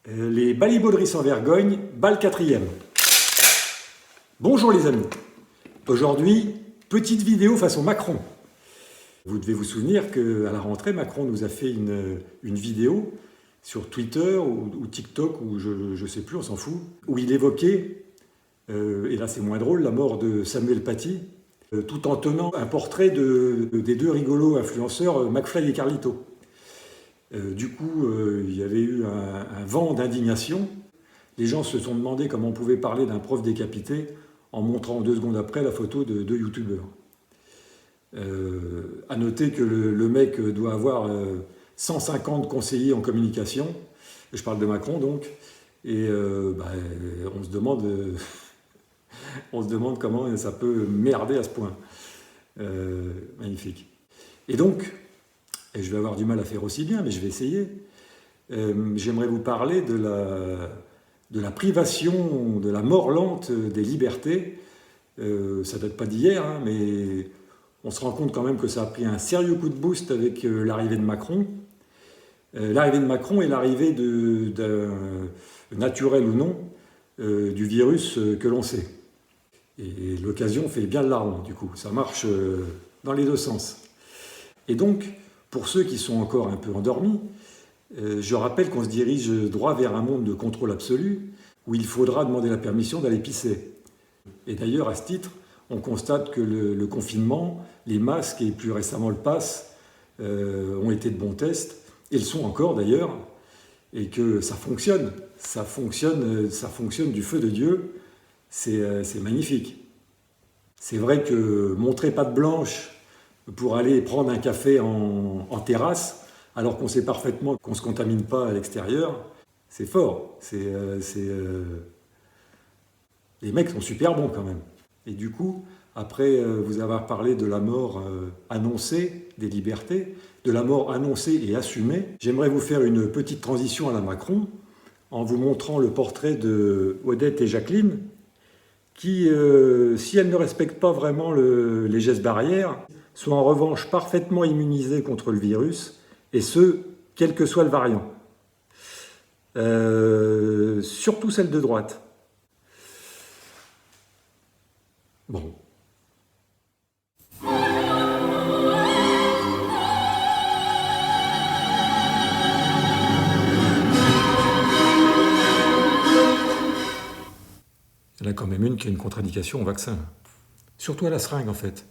Les balibauderies sans vergogne, balle 4e. Bonjour les amis. Aujourd'hui, petite vidéo façon Macron. Vous devez vous souvenir qu'à la rentrée, Macron nous a fait une vidéo sur Twitter ou TikTok, ou je ne sais plus, on s'en fout, où il évoquait, et là c'est moins drôle, la mort de Samuel Paty, tout en tenant un portrait des deux rigolos influenceurs, McFly et Carlito. Du coup, il y avait eu un vent d'indignation. Les gens se sont demandé comment on pouvait parler d'un prof décapité en montrant 2 secondes après la photo de 2 youtubeurs. À noter que le mec doit avoir 150 conseillers en communication, je parle de Macron donc, et on se demande comment ça peut merder à ce point. Magnifique. Et donc, et je vais avoir du mal à faire aussi bien, mais je vais essayer. J'aimerais vous parler de la privation, de la mort lente des libertés. Ça ne date pas d'hier, hein, mais on se rend compte quand même que ça a pris un sérieux coup de boost avec l'arrivée de Macron. L'arrivée de Macron et l'arrivée naturelle ou non, du virus que l'on sait. Et l'occasion fait bien le larron, du coup. Ça marche dans les deux sens. Et donc, pour ceux qui sont encore un peu endormis, je rappelle qu'on se dirige droit vers un monde de contrôle absolu où il faudra demander la permission d'aller pisser. Et d'ailleurs, à ce titre, on constate que le confinement, les masques et plus récemment le pass ont été de bons tests, et le sont encore d'ailleurs, et que ça fonctionne du feu de Dieu, c'est magnifique. C'est vrai que montrer patte blanche pour aller prendre un café en terrasse, alors qu'on sait parfaitement qu'on ne se contamine pas à l'extérieur, c'est fort. Les mecs sont super bons quand même. Et du coup, après vous avoir parlé de la mort annoncée des libertés, de la mort annoncée et assumée, j'aimerais vous faire une petite transition à la Macron en vous montrant le portrait de Odette et Jacqueline qui, si elles ne respectent pas vraiment les gestes barrières, sont en revanche parfaitement immunisées contre le virus, et ce, quel que soit le variant. Surtout celle de droite. Bon. Il y en a quand même une qui a une contre-indication au vaccin. Surtout à la seringue, en fait.